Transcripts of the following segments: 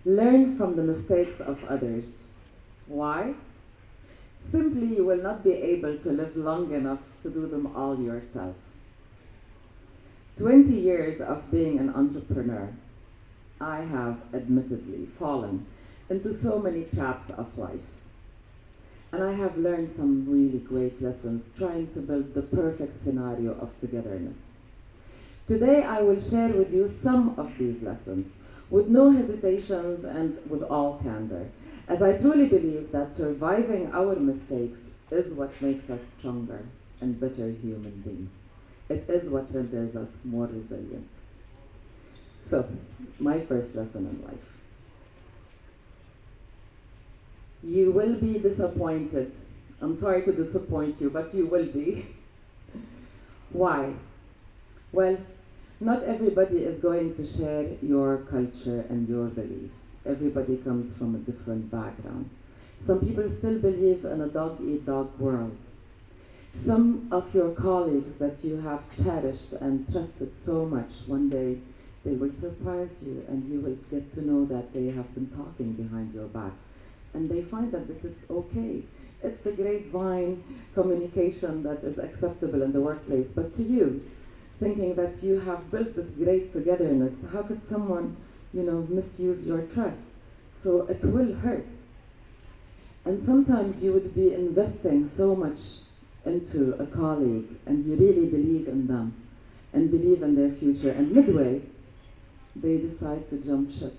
Learn from the mistakes of others. Why? Simply, you will not be able to live long enough to do them all yourself. 20 years of being an entrepreneur, I have admittedly fallen into so many traps of life. And I have learned some really great lessons trying to build the perfect scenario of togetherness. Today I will share with you some of these lessons with no hesitations and with all candor, as I truly believe that surviving our mistakes is what makes us stronger and better human beings. It is what renders us more resilient. So, my first lesson in life. You will be disappointed. I'm sorry to disappoint you, but you will be. Why? Well, not everybody is going to share your culture and your beliefs. Everybody comes from a different background. Some people still believe in a dog-eat-dog world. Some of your colleagues that you have cherished and trusted so much, one day they will surprise you and you will get to know that they have been talking behind your back. And they find that it is okay. It's the grapevine communication that is acceptable in the workplace. But to you, thinking that you have built this great togetherness, how could someone, misuse your trust? So it will hurt. And sometimes you would be investing so much into a colleague and you really believe in them and believe in their future, and midway, they decide to jump ship,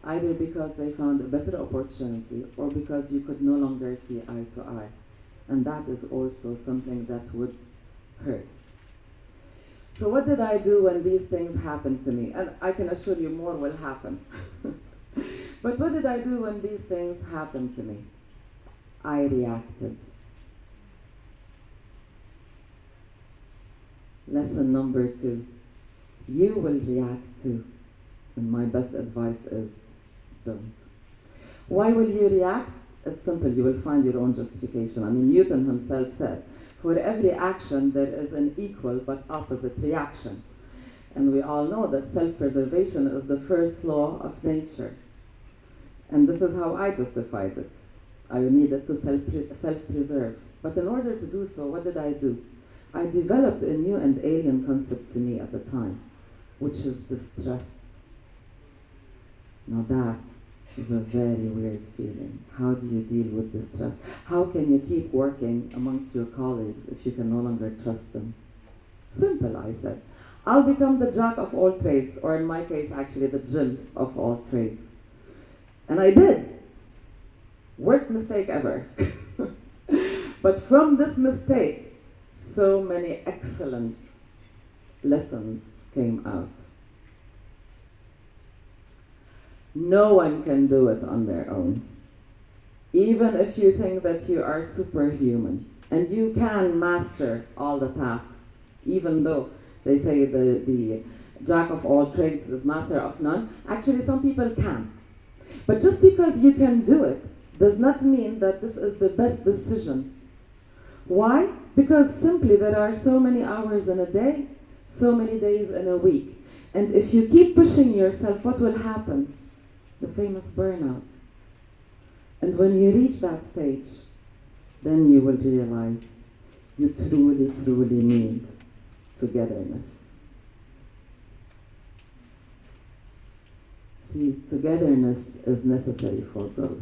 either because they found a better opportunity or because you could no longer see eye to eye. And that is also something that would hurt. So what did I do when these things happened to me? And I can assure you more will happen. But what did I do when these things happened to me? I reacted. Lesson number 2. You will react too. And my best advice is, don't. Why will you react? It's simple, you will find your own justification. I mean, Newton himself said, for every action there is an equal but opposite reaction. And we all know that self-preservation is the first law of nature. And this is how I justified it. I needed to self-preserve. But in order to do so, what did I do? I developed a new and alien concept to me at the time, which is distrust. Now that is a very weird feeling. How do you deal with distrust? How can you keep working amongst your colleagues if you can no longer trust them? Simple, I said. I'll become the jack of all trades, or in my case, actually the Jill of all trades. And I did. Worst mistake ever. But from this mistake, so many excellent lessons came out. No one can do it on their own. Even if you think that you are superhuman and you can master all the tasks, even though they say the jack of all trades is master of none, actually some people can. But just because you can do it does not mean that this is the best decision. Why? Because simply there are so many hours in a day, so many days in a week. And if you keep pushing yourself, what will happen? The famous burnout. And when you reach that stage, then you will realize you truly, truly need togetherness. See, togetherness is necessary for growth.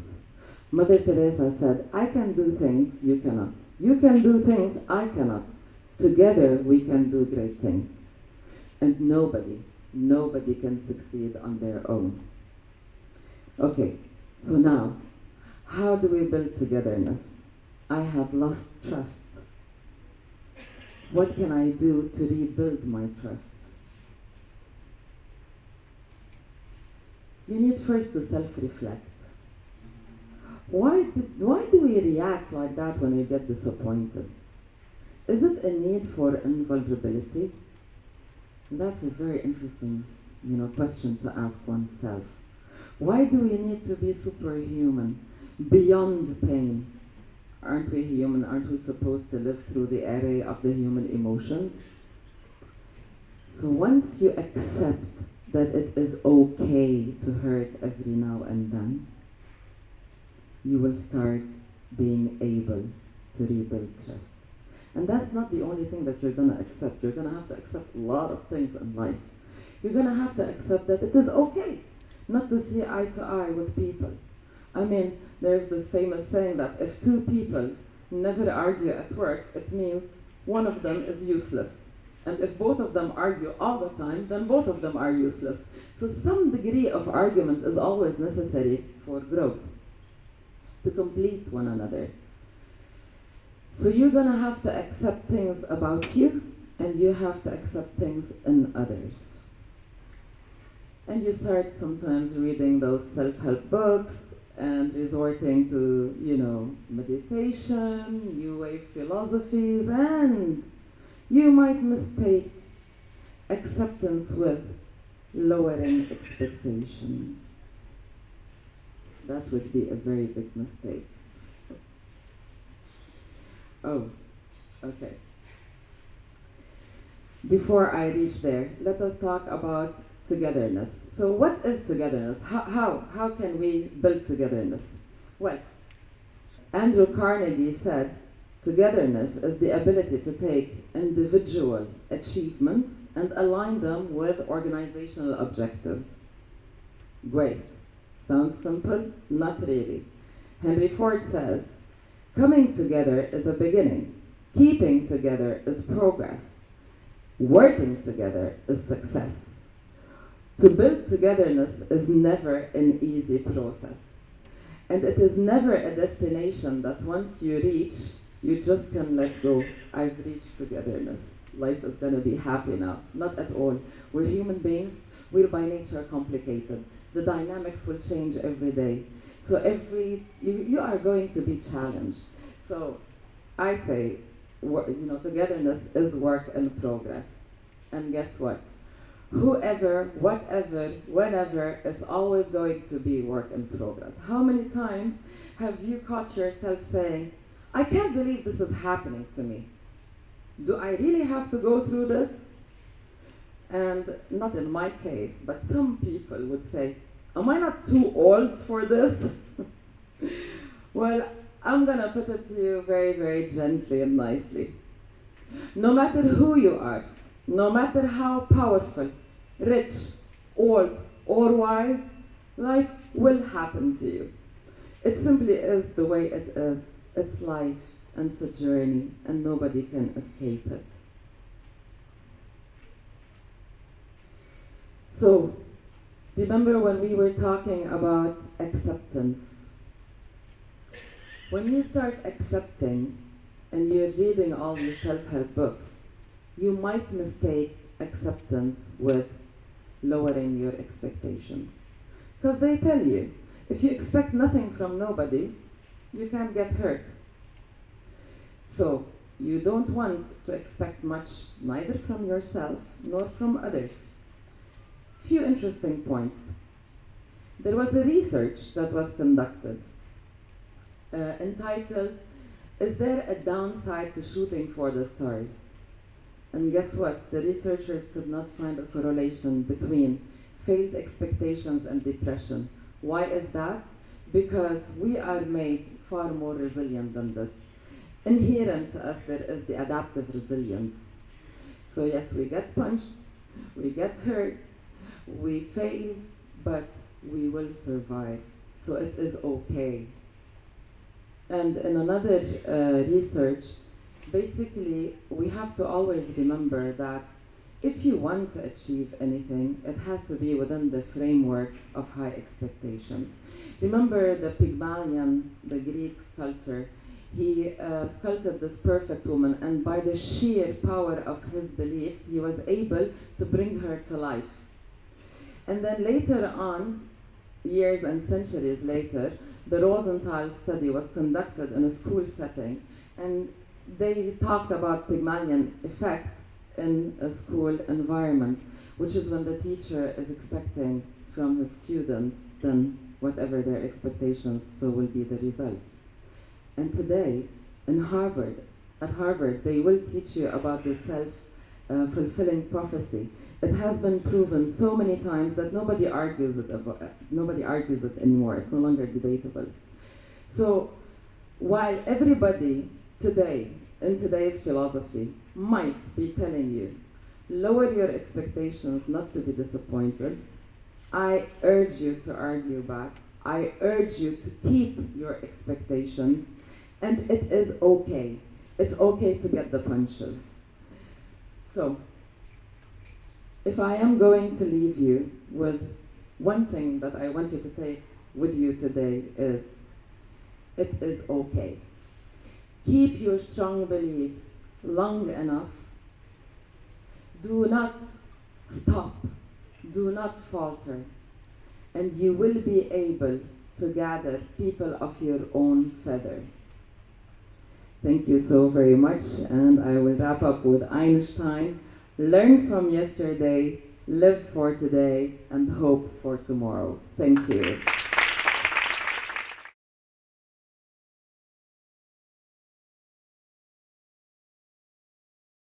Mother Teresa said, I can do things you cannot. You can do things I cannot. Together we can do great things. And nobody can succeed on their own. Okay, so now, how do we build togetherness? I have lost trust. What can I do to rebuild my trust? You need first to self-reflect. Why do we react like that when we get disappointed? Is it a need for invulnerability? That's a very interesting, question to ask oneself. Why do we need to be superhuman, beyond pain? Aren't we human? Aren't we supposed to live through the array of the human emotions? So once you accept that it is okay to hurt every now and then, you will start being able to rebuild trust. And that's not the only thing that you're going to accept. You're going to have to accept a lot of things in life. You're going to have to accept that it is okay not to see eye to eye with people. I mean, there's this famous saying that if two people never argue at work, it means one of them is useless. And if both of them argue all the time, then both of them are useless. So some degree of argument is always necessary for growth, to complete one another. So you're going to have to accept things about you, and you have to accept things in others. And you start sometimes reading those self-help books and resorting to, meditation, new wave philosophies, and you might mistake acceptance with lowering expectations. That would be a very big mistake. Oh, okay. Before I reach there, let us talk about togetherness. So what is togetherness? How can we build togetherness? Well, Andrew Carnegie said, togetherness is the ability to take individual achievements and align them with organizational objectives. Great. Sounds simple? Not really. Henry Ford says, coming together is a beginning. Keeping together is progress. Working together is success. To build togetherness is never an easy process. And it is never a destination that once you reach, you just can let go. I've reached togetherness. Life is going to be happy now. Not at all. We're human beings. We're by nature complicated. The dynamics will change every day. So you are going to be challenged. So I say, togetherness is work in progress. And guess what? Whoever, whatever, whenever, is always going to be work in progress. How many times have you caught yourself saying, I can't believe this is happening to me. Do I really have to go through this? And not in my case, but some people would say, am I not too old for this? Well, I'm going to put it to you very, very gently and nicely. No matter who you are, no matter how powerful, rich, old, or wise, life will happen to you. It simply is the way it is. It's life, and it's a journey, and nobody can escape it. So, remember when we were talking about acceptance? When you start accepting, and you're reading all these self-help books, you might mistake acceptance with lowering your expectations. Because they tell you, if you expect nothing from nobody, you can't get hurt. So you don't want to expect much, neither from yourself nor from others. Few interesting points. There was a research that was conducted entitled, Is there a downside to shooting for the stars? And guess what? The researchers could not find a correlation between failed expectations and depression. Why is that? Because we are made far more resilient than this. Inherent to us, there is the adaptive resilience. So yes, we get punched, we get hurt, we fail, but we will survive. So it is okay. And in another research, basically, we have to always remember that if you want to achieve anything, it has to be within the framework of high expectations. Remember the Pygmalion, the Greek sculptor, he sculpted this perfect woman, and by the sheer power of his beliefs, he was able to bring her to life. And then later on, years and centuries later, the Rosenthal study was conducted in a school setting, and they talked about Pygmalion effect in a school environment, which is when the teacher is expecting from his students then whatever their expectations, so will be the results. And today, at Harvard, they will teach you about the fulfilling prophecy. It has been proven so many times that nobody argues it anymore. It's no longer debatable. So while everybody today, in today's philosophy, might be telling you, lower your expectations not to be disappointed, I urge you to argue back. I urge you to keep your expectations, and it is okay. It's okay to get the punches. So, if I am going to leave you with one thing that I want you to take with you today is, it is okay. Keep your strong beliefs long enough. Do not stop. Do not falter. And you will be able to gather people of your own feather. Thank you so very much, and I will wrap up with Einstein. Learn from yesterday, live for today, and hope for tomorrow. Thank you.